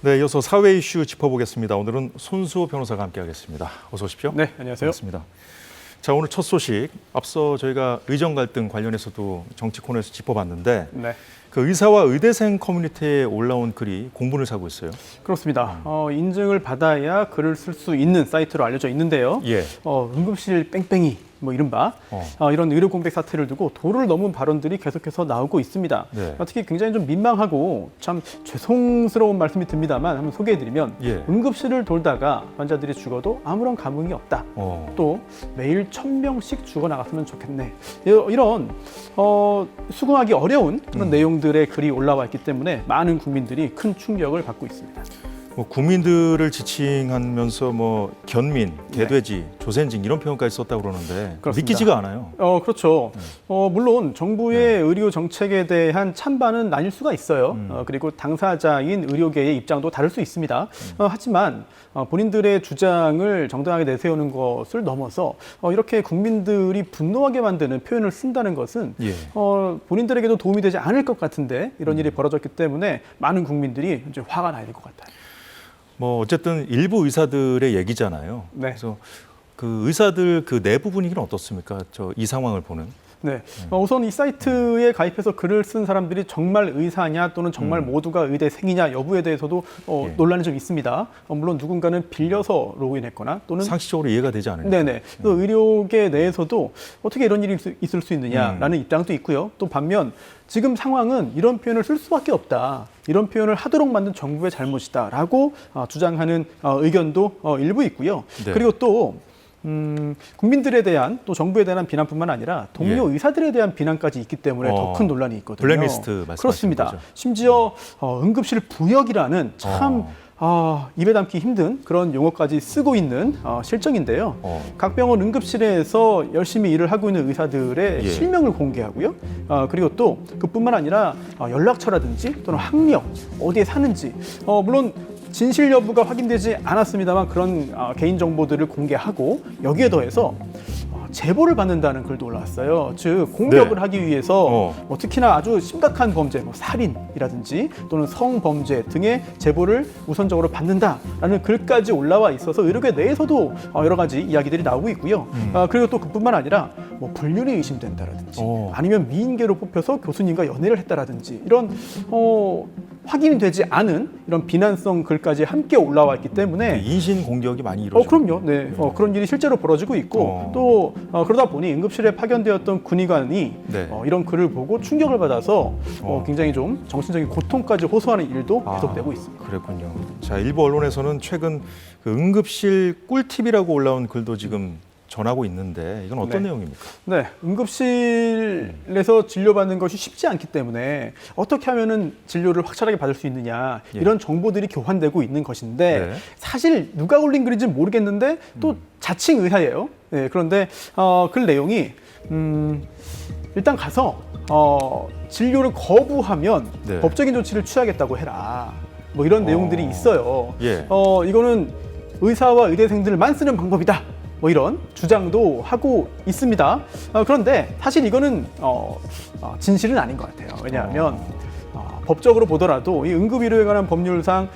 네, 이어서 사회 이슈 짚어보겠습니다. 오늘은 손수호 변호사가 함께하겠습니다. 어서 오십시오. 네, 안녕하세요. 반갑습니다. 자, 오늘 첫 소식, 앞서 저희가 의정 갈등 관련해서도 정치 코너에서 짚어봤는데 네, 그 의사와 의대생 커뮤니티에 올라온 글이 공분을 사고 있어요. 그렇습니다. 인증을 받아야 글을 쓸 수 있는 사이트로 알려져 있는데요. 예. 응급실 뺑뺑이 뭐 이른바 이런 의료 공백 사태를 두고 도를 넘은 발언들이 계속해서 나오고 있습니다. 네. 특히 굉장히 좀 민망하고 참 죄송스러운 말씀이 듭니다만 한번 소개해드리면 예. 응급실을 돌다가 환자들이 죽어도 아무런 감흥이 없다. 또 매일 1000명씩 죽어나갔으면 좋겠네. 이런 수긍하기 어려운 그런 내용들의 글이 올라와 있기 때문에 많은 국민들이 큰 충격을 받고 있습니다. 뭐 국민들을 지칭하면서 뭐 견민, 개돼지, 조센징 이런 표현까지 썼다고 그러는데 그렇습니다. 믿기지가 않아요. 그렇죠. 물론 정부의 의료 정책에 대한 찬반은 나뉠 수가 있어요. 그리고 당사자인 의료계의 입장도 다를 수 있습니다. 하지만 본인들의 주장을 정당하게 내세우는 것을 넘어서 이렇게 국민들이 분노하게 만드는 표현을 쓴다는 것은 예. 본인들에게도 도움이 되지 않을 것 같은데 이런 일이 벌어졌기 때문에 많은 국민들이 이제 화가 나야 될 것 같아요. 뭐 어쨌든 일부 의사들의 얘기잖아요. 네. 그래서 그 의사들 그 내부 분위기는 어떻습니까? 이 상황을 보는. 네. 우선 이 사이트에 가입해서 글을 쓴 사람들이 정말 의사냐 또는 정말 모두가 의대생이냐 여부에 대해서도 예. 논란이 좀 있습니다. 물론 누군가는 빌려서 로그인했거나 또는 상식적으로 이해가 되지 않으니까. 네네. 또 의료계 내에서도 어떻게 이런 일이 있을 수 있느냐라는 입장도 있고요. 또 반면 지금 상황은 이런 표현을 쓸 수밖에 없다. 이런 표현을 하도록 만든 정부의 잘못이다라고 주장하는 의견도 일부 있고요. 네. 그리고 또 국민들에 대한 또 정부에 대한 비난뿐만 아니라 동료 의사들에 대한 비난까지 있기 때문에 더 큰 논란이 있거든요. 블랙리스트 말씀하시는 그렇습니다. 거죠? 심지어 응급실 부역이라는 참 입에 담기 힘든 그런 용어까지 쓰고 있는 실정인데요. 각 병원 응급실에서 열심히 일을 하고 있는 의사들의 예. 실명을 공개하고요. 그리고 또 그뿐만 아니라 연락처라든지 또는 학력, 어디에 사는지 물론 진실 여부가 확인되지 않았습니다만 그런 개인 정보들을 공개하고 여기에 더해서 제보를 받는다는 글도 올라왔어요. 즉 공격을 네. 하기 위해서 특히나 아주 심각한 범죄, 살인이라든지 또는 성범죄 등의 제보를 우선적으로 받는다라는 글까지 올라와 있어서 의료계 내에서도 여러 가지 이야기들이 나오고 있고요. 그리고 또 그뿐만 아니라 불륜이 의심된다라든지 아니면 미인계로 뽑혀서 교수님과 연애를 했다라든지 이런 확인이 되지 않은 이런 비난성 글까지 함께 올라와 있기 때문에 인신 공격이 많이 이루어지고. 그럼요. 네. 그런 일이 실제로 벌어지고 있고 또 그러다 보니 응급실에 파견되었던 군의관이 네. 이런 글을 보고 충격을 받아서 굉장히 좀 정신적인 고통까지 호소하는 일도 계속되고 있습니다. 그랬군요. 자, 일부 언론에서는 최근 그 응급실 꿀팁이라고 올라온 글도 지금 전하고 있는데 이건 어떤 내용입니까? 네, 응급실에서 진료받는 것이 쉽지 않기 때문에 어떻게 하면은 진료를 확실하게 받을 수 있느냐 이런 정보들이 교환되고 있는 것인데 사실 누가 올린 글인지 모르겠는데 또 자칭 의사예요. 네, 그런데 글 내용이 일단 가서 진료를 거부하면 법적인 조치를 취하겠다고 해라. 뭐 이런 내용들이 있어요. 이거는 의사와 의대생들만 쓰는 방법이다. 뭐 이런 주장도 하고 있습니다. 그런데 사실 이거는 진실은 아닌 것 같아요. 왜냐하면 법적으로 보더라도 이 응급의료에 관한 법률상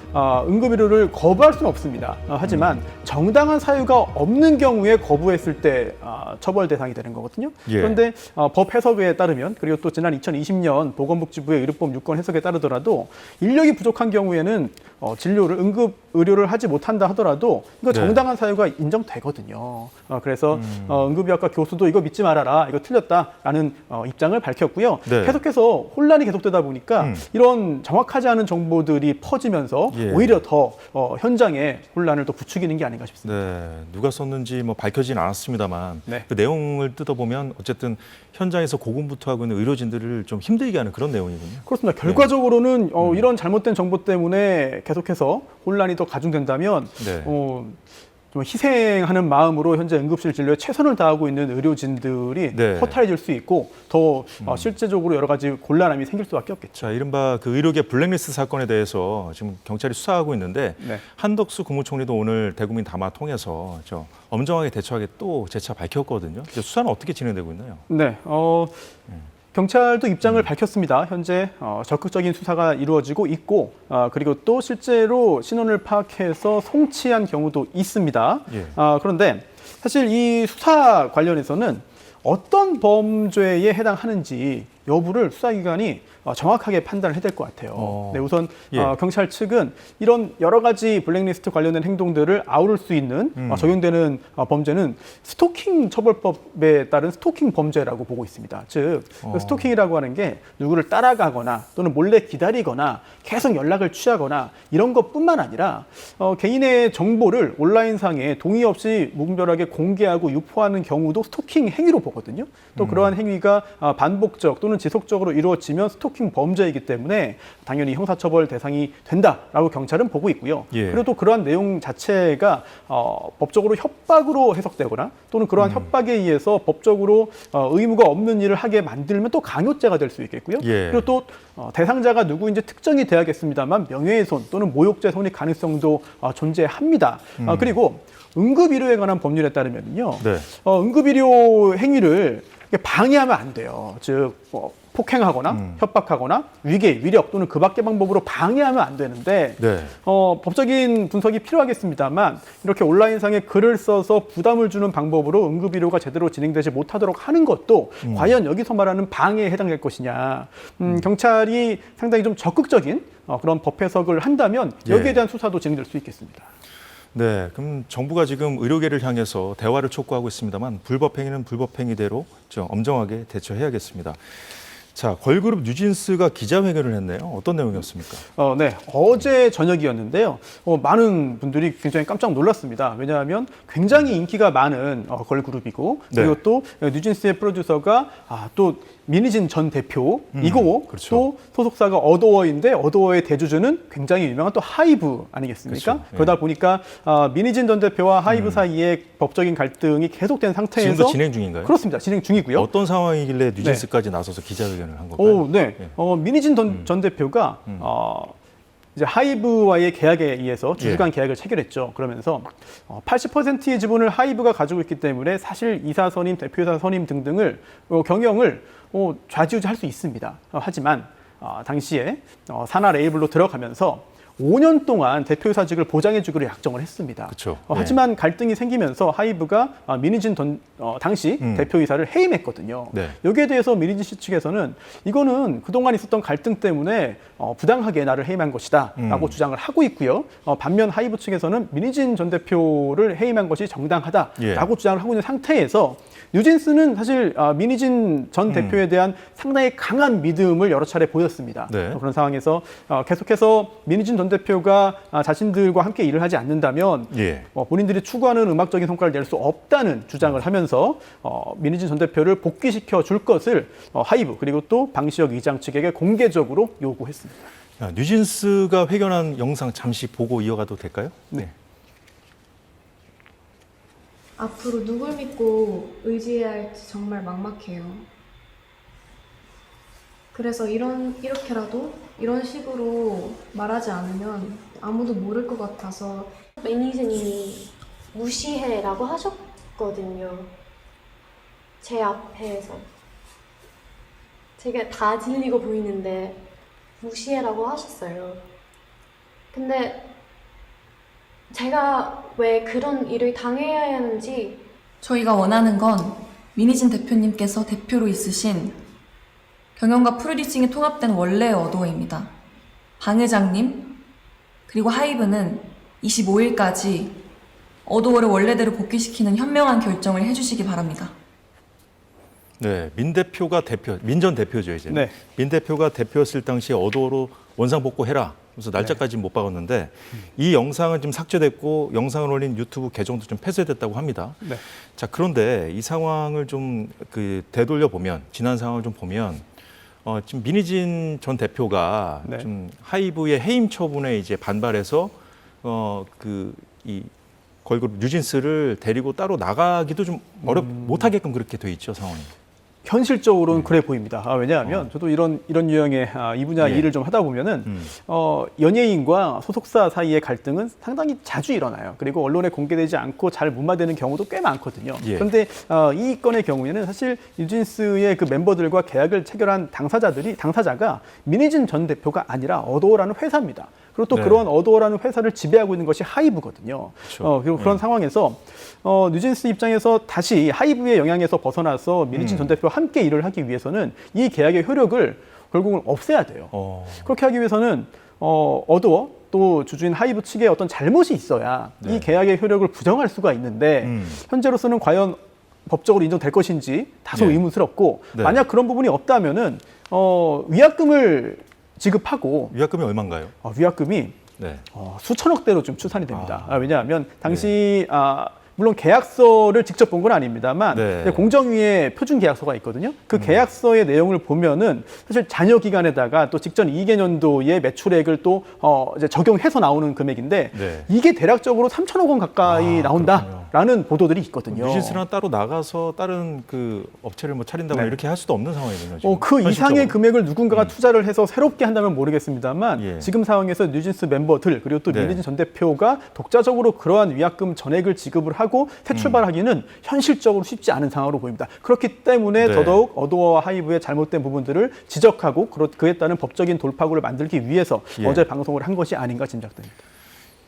응급의료를 거부할 수는 없습니다. 하지만 정당한 사유가 없는 경우에 거부했을 때 처벌 대상이 되는 거거든요. 그런데 법 해석에 따르면 그리고 또 지난 2020년 보건복지부의 의료법 6권 해석에 따르더라도 인력이 부족한 경우에는 진료를 응급의료를 하지 못한다 하더라도 이거 정당한 사유가 인정되거든요. 그래서 응급의학과 교수도 이거 믿지 말아라, 이거 틀렸다라는 입장을 밝혔고요. 계속해서 혼란이 계속되다 보니까 이런 정확하지 않은 정보들이 퍼지면서 오히려 더 현장에 혼란을 더 부추기는 게 아닌가 싶습니다. 네, 누가 썼는지 뭐 밝혀지진 않았습니다만 그 내용을 뜯어보면 어쨌든 현장에서 고군분투하고 있는 의료진들을 좀 힘들게 하는 그런 내용이군요. 그렇습니다. 결과적으로는 이런 잘못된 정보 때문에 계속해서 혼란이 더 가중된다면 좀 희생하는 마음으로 현재 응급실 진료에 최선을 다하고 있는 의료진들이 허탈해질 수 있고 더 실제적으로 여러 가지 곤란함이 생길 수밖에 없겠죠. 자, 이른바 그 의료계 블랙리스트 사건에 대해서 지금 경찰이 수사하고 있는데 한덕수 국무총리도 오늘 대국민 담화 통해서 엄정하게 대처하게 또 재차 밝혔거든요. 수사는 어떻게 진행되고 있나요? 네, 경찰도 입장을 밝혔습니다. 현재 적극적인 수사가 이루어지고 있고 그리고 또 실제로 신원을 파악해서 송치한 경우도 있습니다. 예. 그런데 사실 이 수사 관련해서는 어떤 범죄에 해당하는지 여부를 수사기관이 정확하게 판단을 해야 될 것 같아요. 네, 우선 예. 경찰 측은 이런 여러 가지 블랙리스트 관련된 행동들을 아우를 수 있는 적용되는 범죄는 스토킹 처벌법에 따른 스토킹 범죄라고 보고 있습니다. 즉 그 스토킹이라고 하는 게 누구를 따라가거나 또는 몰래 기다리거나 계속 연락을 취하거나 이런 것뿐만 아니라 개인의 정보를 온라인상에 동의 없이 무분별하게 공개하고 유포하는 경우도 스토킹 행위로 보거든요. 또 그러한 행위가 반복적 또는 지속적으로 이루어지면 스토킹 범죄이기 때문에 당연히 형사처벌 대상이 된다라고 경찰은 보고 있고요. 예. 그리고 또 그러한 내용 자체가 법적으로 협박으로 해석되거나 또는 그러한 협박에 의해서 법적으로 의무가 없는 일을 하게 만들면 또 강요죄가 될 수 있겠고요. 예. 그리고 또 대상자가 누구인지 특정이 돼야겠습니다만 명예훼손 또는 모욕죄 성립 가능성도 존재합니다. 그리고 응급의료에 관한 법률에 따르면요. 네. 응급의료 행위를 방해하면 안 돼요. 즉 폭행하거나 협박하거나 위계, 위력 또는 그 밖의 방법으로 방해하면 안 되는데 네. 법적인 분석이 필요하겠습니다만 이렇게 온라인상에 글을 써서 부담을 주는 방법으로 응급의료가 제대로 진행되지 못하도록 하는 것도 과연 여기서 말하는 방해에 해당될 것이냐. 경찰이 상당히 좀 적극적인 그런 법 해석을 한다면 여기에 예. 대한 수사도 진행될 수 있겠습니다. 네, 그럼 정부가 지금 의료계를 향해서 대화를 촉구하고 있습니다만 불법 행위는 불법 행위대로 좀 엄정하게 대처해야겠습니다. 자, 걸그룹 뉴진스가 기자회견을 했네요. 어떤 내용이었습니까? 네, 어제 저녁이었는데요. 많은 분들이 굉장히 깜짝 놀랐습니다. 왜냐하면 굉장히 인기가 많은 걸그룹이고 그리고 네. 또 뉴진스의 프로듀서가 또 민희진 전 대표이고 그렇죠. 또 소속사가 어도어인데 어도어의 대주주는 굉장히 유명한 또 하이브 아니겠습니까? 그렇죠. 예. 그러다 보니까 민희진 전 대표와 하이브 사이에 법적인 갈등이 계속된 상태에서 지금도 진행 중인가요? 그렇습니다. 진행 중이고요. 어떤 상황이길래 뉴진스까지 나서서 기자회견을 한 걸까요? 네. 예. 민희진 전 대표가 이제 하이브와의 계약에 의해서 주주간 예. 계약을 체결했죠. 그러면서 80%의 지분을 하이브가 가지고 있기 때문에 사실 이사 선임, 대표이사 선임 등등을 경영을 좌지우지할 수 있습니다. 하지만 당시에 산하 레이블로 들어가면서 5년 동안 대표이사직을 보장해주기로 약정을 했습니다. 그렇죠. 하지만 갈등이 생기면서 하이브가 민희진 당시 대표이사를 해임했거든요. 네. 여기에 대해서 민희진 씨 측에서는 이거는 그동안 있었던 갈등 때문에 부당하게 나를 해임한 것이다 라고 주장을 하고 있고요. 반면 하이브 측에서는 민희진 전 대표를 해임한 것이 정당하다라고 예. 주장을 하고 있는 상태에서 뉴진스는 사실 민희진 전 대표에 대한 상당히 강한 믿음을 여러 차례 보였습니다. 네. 그런 상황에서 계속해서 민희진 전 대표가 자신들과 함께 일을 하지 않는다면 예. 본인들이 추구하는 음악적인 성과를 낼 수 없다는 주장을 하면서 민희진 전 대표를 복귀시켜 줄 것을 하이브 그리고 또 방시혁 의장 측에게 공개적으로 요구했습니다. 뉴진스가 회견한 영상 잠시 보고 이어가도 될까요? 네. 앞으로 누굴 믿고 의지해야 할지 정말 막막해요. 그래서 이렇게라도 이런 식으로 말하지 않으면 아무도 모를 것 같아서 매니저님이 무시해라고 하셨거든요. 제 앞에서. 제가 다 들리고 보이는데 무시해라고 하셨어요. 근데 제가 왜 그런 일을 당해야 하는지 저희가 원하는 건 민희진 대표님께서 대표로 있으신 경영과 프로듀싱이 통합된 원래의 어도어입니다. 방 회장님 그리고 하이브는 25일까지 어도어를 원래대로 복귀시키는 현명한 결정을 해주시기 바랍니다. 네, 민 전 대표죠 이제. 네. 민 대표가 대표였을 당시에 어도어로 원상 복구해라. 그래서 날짜까지 못 박았는데 이 영상은 지금 삭제됐고 영상을 올린 유튜브 계정도 좀 폐쇄됐다고 합니다. 네. 자, 그런데 이 상황을 좀 되돌려 보면 지난 상황을 좀 보면 지금 민희진 전 대표가 네. 좀 하이브의 해임 처분에 이제 반발해서 이 걸그룹 뉴진스를 데리고 따로 나가기도 좀 못하게끔 그렇게 돼 있죠 상황이. 현실적으로는 그래 보입니다. 왜냐하면 저도 이런 유형의 이 분야 예. 일을 좀 하다 보면은 연예인과 소속사 사이의 갈등은 상당히 자주 일어나요. 그리고 언론에 공개되지 않고 잘 무마되는 경우도 꽤 많거든요. 예. 그런데 이 건의 경우에는 사실 뉴진스의 그 멤버들과 계약을 체결한 당사자가 민희진 전 대표가 아니라 어도어라는 회사입니다. 그리고 또 네. 그런 어도어라는 회사를 지배하고 있는 것이 하이브거든요. 그렇죠. 그리고 그런 상황에서 뉴진스 입장에서 다시 하이브의 영향에서 벗어나서 민희진 전 대표와 함께 일을 하기 위해서는 이 계약의 효력을 결국은 없애야 돼요. 그렇게 하기 위해서는 어도어 또 주주인 하이브 측에 어떤 잘못이 있어야 네. 이 계약의 효력을 부정할 수가 있는데 현재로서는 과연 법적으로 인정될 것인지 다소 예. 의문스럽고 네. 만약 그런 부분이 없다면은 위약금을 지급하고 위약금이 얼마인가요? 위약금이 네. 수천억대로 좀 추산이 됩니다. 왜냐하면 당시 물론 계약서를 직접 본 건 아닙니다만 네. 공정위에 표준 계약서가 있거든요. 그 계약서의 내용을 보면은 사실 잔여 기간에다가 또 직전 2개년도의 매출액을 또 이제 적용해서 나오는 금액인데 네. 이게 대략적으로 3천억 원 가까이 나온다라는 보도들이 있거든요. 뉴진스랑 따로 나가서 다른 그 업체를 뭐 차린다거나 네. 이렇게 할 수도 없는 상황이군요. 지금. 그 이상의 현실적으로. 금액을 누군가가 투자를 해서 새롭게 한다면 모르겠습니다만 예. 지금 상황에서 뉴진스 멤버들 그리고 또 네. 민희진 전 대표가 독자적으로 그러한 위약금 전액을 지급을 하고 새 출발하기는 현실적으로 쉽지 않은 상황으로 보입니다. 그렇기 때문에 네. 더더욱 어도어와 하이브의 잘못된 부분들을 지적하고 그에 따른 법적인 돌파구를 만들기 위해서 예. 어제 방송을 한 것이 아닌가 짐작됩니다.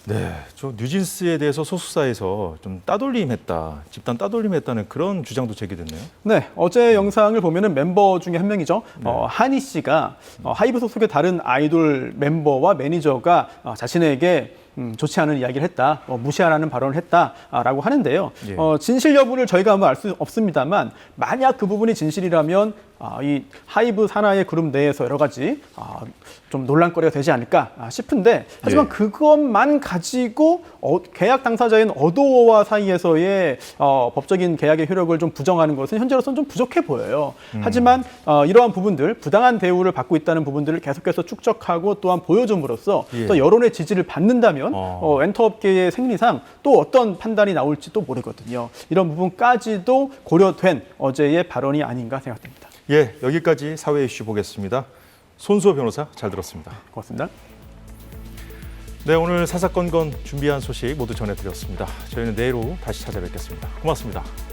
네, 저 뉴진스에 대해서 소속사에서 좀 따돌림했다, 집단 따돌림했다는 그런 주장도 제기됐네요. 네, 어제 영상을 보면은 멤버 중에 한 명이죠. 한희 씨가 하이브 소속의 다른 아이돌 멤버와 매니저가 자신에게 좋지 않은 이야기를 했다, 무시하라는 발언을 했다라고 하는데요. 예. 진실 여부를 저희가 알 수 없습니다만 만약 그 부분이 진실이라면 이 하이브 산하의 그룹 내에서 여러 가지 좀 논란거리가 되지 않을까 싶은데 하지만 예. 그것만 가지고 계약 당사자인 어도어와 사이에서의 법적인 계약의 효력을 좀 부정하는 것은 현재로서는 좀 부족해 보여요. 하지만 이러한 부분들, 부당한 대우를 받고 있다는 부분들을 계속해서 축적하고 또한 보여줌으로써 예. 또 여론의 지지를 받는다면 엔터업계의 생리상 또 어떤 판단이 나올지도 모르거든요. 이런 부분까지도 고려된 어제의 발언이 아닌가 생각됩니다. 예, 여기까지 사회 이슈 보겠습니다. 손수호 변호사 잘 들었습니다. 고맙습니다. 네, 오늘 사사건건 준비한 소식 모두 전해드렸습니다. 저희는 내일 오후 다시 찾아뵙겠습니다. 고맙습니다.